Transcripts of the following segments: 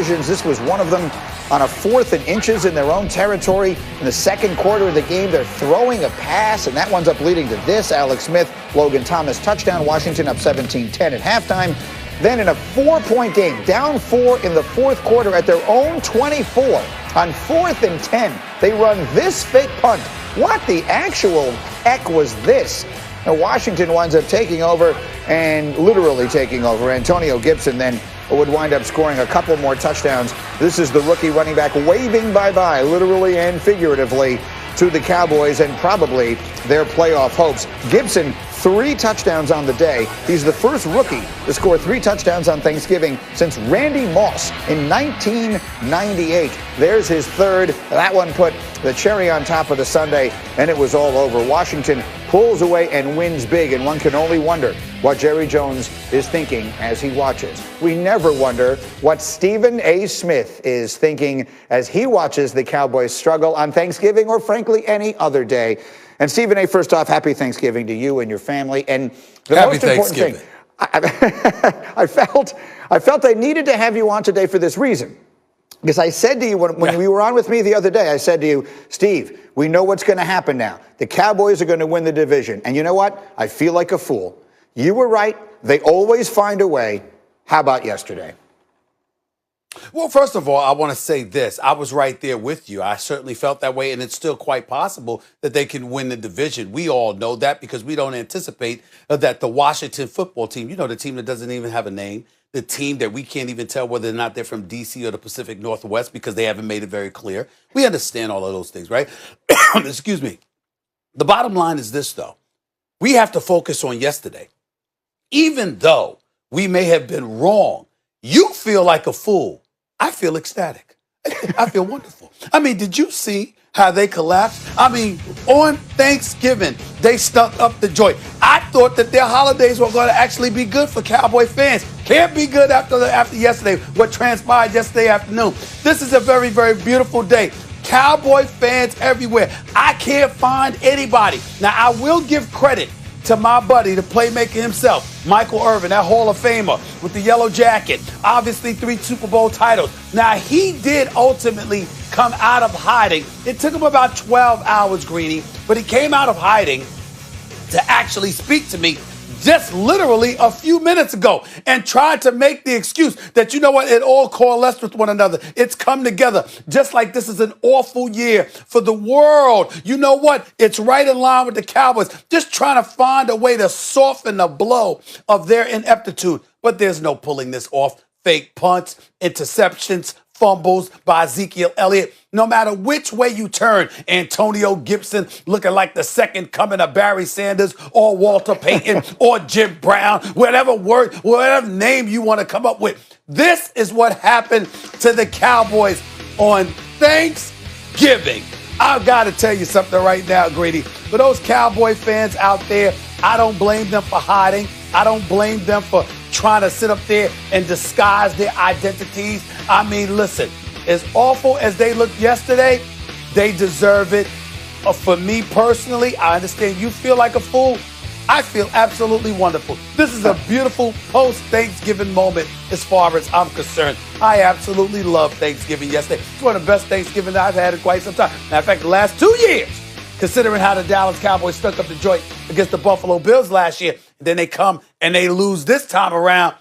decisions. This was one of them on a 4th and inches in their own territory. In the second quarter of the game, they're throwing a pass, and that winds up leading to this. Alex Smith, Logan Thomas touchdown. Washington up 17-10 at halftime. Then in a 4-point game, down 4 in the fourth quarter at their own 24, on 4th and 10, they run this fake punt. What the actual heck was this? Now, Washington winds up taking over and literally taking over. Antonio Gibson then would wind up scoring a couple more touchdowns. This is the rookie running back waving bye-bye, literally and figuratively, to the Cowboys and probably their playoff hopes. Gibson, 3 touchdowns on the day. He's the first rookie to score 3 touchdowns on Thanksgiving since Randy Moss in 1998. There's his third. That one put the cherry on top of the sundae, and it was all over. Washington pulls away and wins big, and one can only wonder what Jerry Jones is thinking as he watches. We never wonder what Stephen A. Smith is thinking as he watches the Cowboys struggle on Thanksgiving or, frankly, any other day. And Stephen A., first off, happy Thanksgiving to you and your family. And the happy most important thing, I felt I needed to have you on today for this reason. Because I said to you when we were on with me the other day, I said to you, Steve, we know what's going to happen now. The Cowboys are going to win the division. And you know what? I feel like a fool. You were right. They always find a way. How about yesterday? Well, first of all, I want to say this. I was right there with you. I certainly felt that way, and it's still quite possible that they can win the division. We all know that because we don't anticipate that the Washington football team, you know, the team that doesn't even have a name, the team that we can't even tell whether or not they're from D.C. or the Pacific Northwest because they haven't made it very clear. We understand all of those things, right? Excuse me. The bottom line is this, though. We have to focus on yesterday. Even though we may have been wrong, you feel like a fool. I feel ecstatic. I feel wonderful. I mean, did you see how they collapsed? I mean, on Thanksgiving, they stuck up the joint. I thought that their holidays were going to actually be good for Cowboy fans. Can't be good after yesterday, what transpired yesterday afternoon. This is a very, very beautiful day. Cowboy fans everywhere. I can't find anybody. Now, I will give credit to my buddy, the playmaker himself, Michael Irvin, that Hall of Famer with the yellow jacket, obviously 3 Super Bowl titles. Now, he did ultimately come out of hiding. It took him about 12 hours, Greeny, but he came out of hiding to actually speak to me just literally a few minutes ago and tried to make the excuse that, you know what, it all coalesced with one another. It's come together. Just like this is an awful year for the world. You know what? It's right in line with the Cowboys. Just trying to find a way to soften the blow of their ineptitude. But there's no pulling this off. Fake punts, interceptions, fumbles by Ezekiel Elliott. No matter which way you turn, Antonio Gibson looking like the second coming of Barry Sanders or Walter Payton or Jim Brown, whatever name you want to come up with. This is what happened to the Cowboys on Thanksgiving. I've got to tell you something right now, Grady. For those Cowboy fans out there, I don't blame them for hiding. I don't blame them for trying to sit up there and disguise their identities. I mean, listen, as awful as they looked yesterday, they deserve it. For me personally, I understand you feel like a fool. I feel absolutely wonderful. This is a beautiful post-Thanksgiving moment as far as I'm concerned. I absolutely love Thanksgiving yesterday. It's one of the best Thanksgiving I've had in quite some time. Matter of fact, the last 2 years, considering how the Dallas Cowboys stuck up the joint against the Buffalo Bills last year, and then they come and they lose this time around.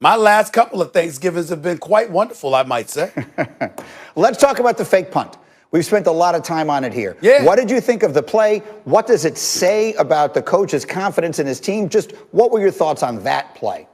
My last couple of Thanksgivings have been quite wonderful, I might say. Let's talk about the fake punt. We've spent a lot of time on it here. Yeah. What did you think of the play? What does it say about the coach's confidence in his team? Just what were your thoughts on that play?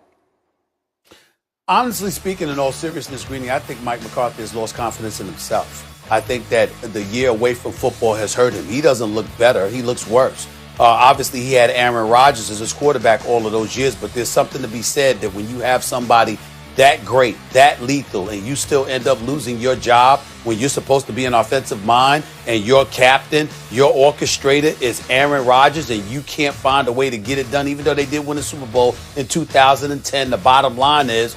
Honestly speaking, in all seriousness, Greeny, I think Mike McCarthy has lost confidence in himself. I think that the year away from football has hurt him. He doesn't look better. He looks worse. Obviously, he had Aaron Rodgers as his quarterback all of those years, but there's something to be said that when you have somebody that great, that lethal, and you still end up losing your job when you're supposed to be an offensive mind and your captain, your orchestrator is Aaron Rodgers, and you can't find a way to get it done, even though they did win the Super Bowl in 2010. The bottom line is,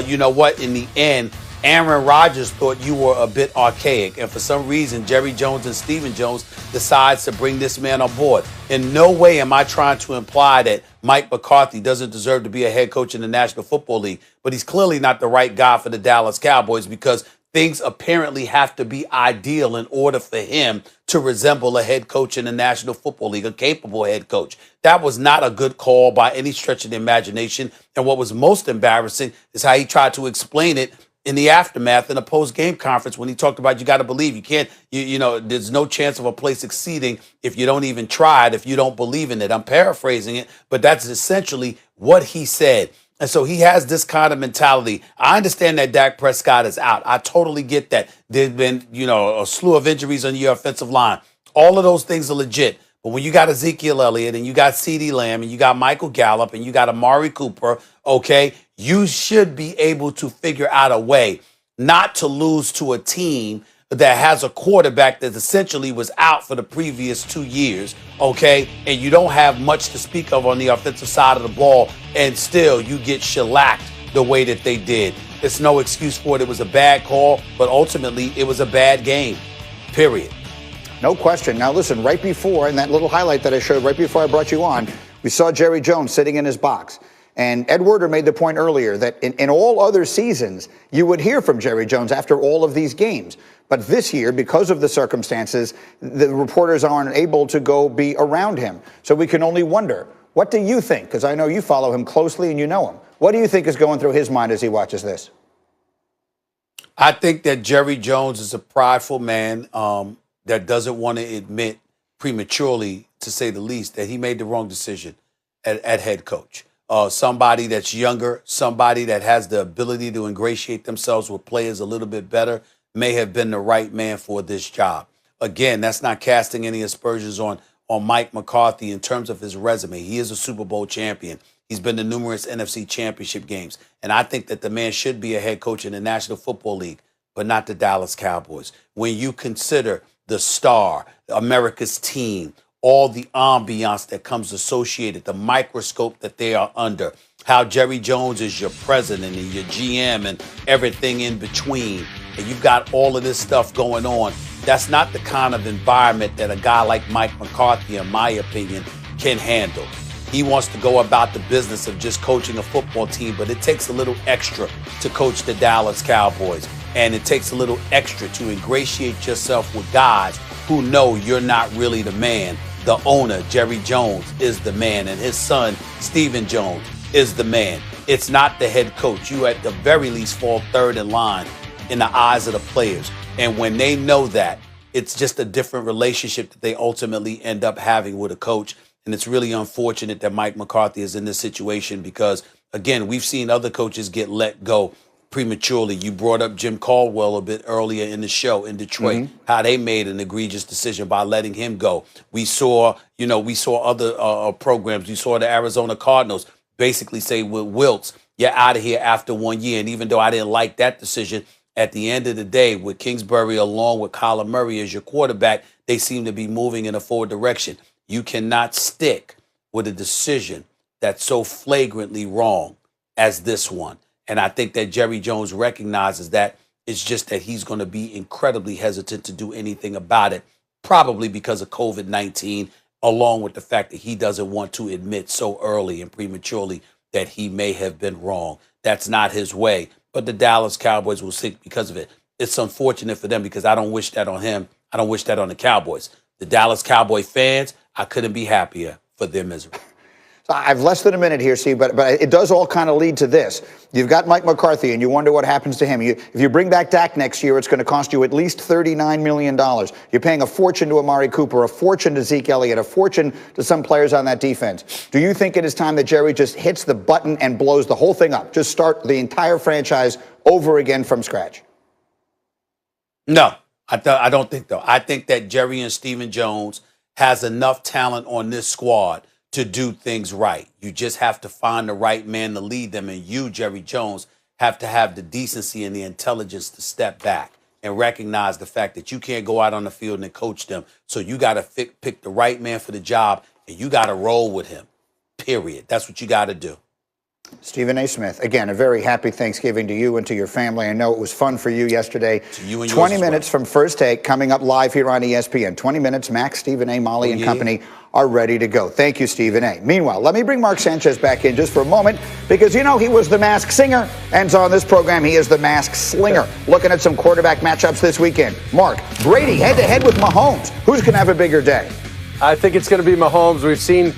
you know what, in the end, Aaron Rodgers thought you were a bit archaic, and for some reason, Jerry Jones and Stephen Jones decides to bring this man on board. In no way am I trying to imply that Mike McCarthy doesn't deserve to be a head coach in the National Football League, but he's clearly not the right guy for the Dallas Cowboys because things apparently have to be ideal in order for him to resemble a head coach in the National Football League, a capable head coach. That was not a good call by any stretch of the imagination. And what was most embarrassing is how he tried to explain it in the aftermath in a post-game conference when he talked about you got to believe. You can't, there's no chance of a play succeeding if you don't even try it, if you don't believe in it. I'm paraphrasing it, but that's essentially what he said. And so he has this kind of mentality. I understand that Dak Prescott is out. I totally get that. There's been, a slew of injuries on your offensive line. All of those things are legit. But when you got Ezekiel Elliott and you got CeeDee Lamb and you got Michael Gallup and you got Amari Cooper, okay, you should be able to figure out a way not to lose to a team that has a quarterback that essentially was out for the previous 2 years, okay, and you don't have much to speak of on the offensive side of the ball, and still you get shellacked the way that they did. It's no excuse for it. It was a bad call, but ultimately it was a bad game, period. No question. Now, listen, right before, in that little highlight that I showed right before I brought you on, we saw Jerry Jones sitting in his box. And Ed Werder made the point earlier that in all other seasons, you would hear from Jerry Jones after all of these games. But this year, because of the circumstances, the reporters aren't able to go be around him. So we can only wonder, what do you think? Because I know you follow him closely and you know him. What do you think is going through his mind as he watches this? I think that Jerry Jones is a prideful man that doesn't want to admit prematurely, to say the least, that he made the wrong decision at head coach. Somebody that's younger, somebody that has the ability to ingratiate themselves with players a little bit better may have been the right man for this job. Again, that's not casting any aspersions on Mike McCarthy in terms of his resume. He is a Super Bowl champion. He's been to numerous NFC championship games. And I think that the man should be a head coach in the National Football League, but not the Dallas Cowboys. When you consider the star, America's team, all the ambiance that comes associated, the microscope that they are under, how Jerry Jones is your president and your GM and everything in between, and you've got all of this stuff going on, that's not the kind of environment that a guy like Mike McCarthy, in my opinion, can handle. He wants to go about the business of just coaching a football team, but it takes a little extra to coach the Dallas Cowboys, and it takes a little extra to ingratiate yourself with guys who know you're not really the man. The owner, Jerry Jones, is the man, and his son, Stephen Jones, is the man. It's not the head coach. You at the very least fall third in line in the eyes of the players. And when they know that, it's just a different relationship that they ultimately end up having with a coach. And it's really unfortunate that Mike McCarthy is in this situation because, again, we've seen other coaches get let go prematurely. You brought up Jim Caldwell a bit earlier in the show in Detroit, how they made an egregious decision by letting him go. We saw other programs. We saw the Arizona Cardinals basically say with Wiltz, you're out of here after 1 year. And even though I didn't like that decision, at the end of the day, with Kingsbury along with Kyler Murray as your quarterback, they seem to be moving in a forward direction. You cannot stick with a decision that's so flagrantly wrong as this one. And I think that Jerry Jones recognizes that. It's just that he's going to be incredibly hesitant to do anything about it, probably because of COVID-19, along with the fact that he doesn't want to admit so early and prematurely that he may have been wrong. That's not his way. But the Dallas Cowboys will sink because of it. It's unfortunate for them because I don't wish that on him. I don't wish that on the Cowboys. The Dallas Cowboy fans, I couldn't be happier for their misery. So I've less than a minute here, Steve, but it does all kind of lead to this. You've got Mike McCarthy, and you wonder what happens to him. If you bring back Dak next year, it's going to cost you at least $39 million. You're paying a fortune to Amari Cooper, a fortune to Zeke Elliott, a fortune to some players on that defense. Do you think it is time that Jerry just hits the button and blows the whole thing up? Just start the entire franchise over again from scratch? No, I don't think so. I think that Jerry and Stephen Jones has enough talent on this squad to do things right. You just have to find the right man to lead them. And you, Jerry Jones, have to have the decency and the intelligence to step back and recognize the fact that you can't go out on the field and coach them. So you got to pick the right man for the job, and you got to roll with him, period. That's what you got to do. Stephen A. Smith, again, a very happy Thanksgiving to you and to your family. I know it was fun for you yesterday. To you and 20 yours minutes as well. from First Take, coming up live here on ESPN. 20 minutes, Max, Stephen A., Molly, and company are ready to go. Thank you, Stephen A. Meanwhile, let me bring Mark Sanchez back in just for a moment because, you know, he was the Masked Singer, and so on this program, he is the Masked Slinger. Looking at some quarterback matchups this weekend. Mark, Brady head-to-head with Mahomes. Who's going to have a bigger day? I think it's going to be Mahomes. We've seen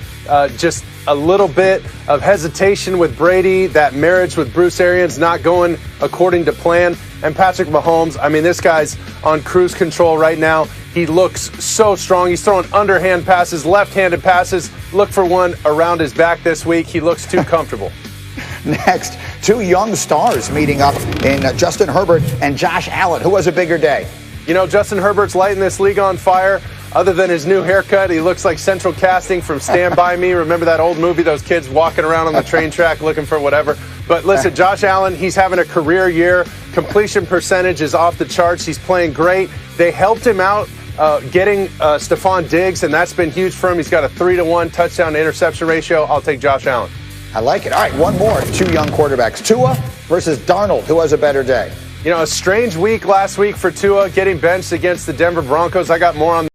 just a little bit of hesitation with Brady, that marriage with Bruce Arians not going according to plan. And Patrick Mahomes, I mean, this guy's on cruise control right now. He looks so strong. He's throwing underhand passes, left-handed passes. Look for one around his back this week. He looks too comfortable. Next, two young stars meeting up in Justin Herbert and Josh Allen. Who has a bigger day? You know, Justin Herbert's lighting this league on fire. Other than his new haircut, he looks like Central Casting from Stand By Me. Remember that old movie, those kids walking around on the train track looking for whatever? But listen, Josh Allen, he's having a career year. Completion percentage is off the charts. He's playing great. They helped him out getting Stephon Diggs, and that's been huge for him. He's got a 3-to-1 touchdown to interception ratio. I'll take Josh Allen. I like it. All right, one more. Two young quarterbacks. Tua versus Darnold. Who has a better day? You know, a strange week last week for Tua, getting benched against the Denver Broncos. I got more on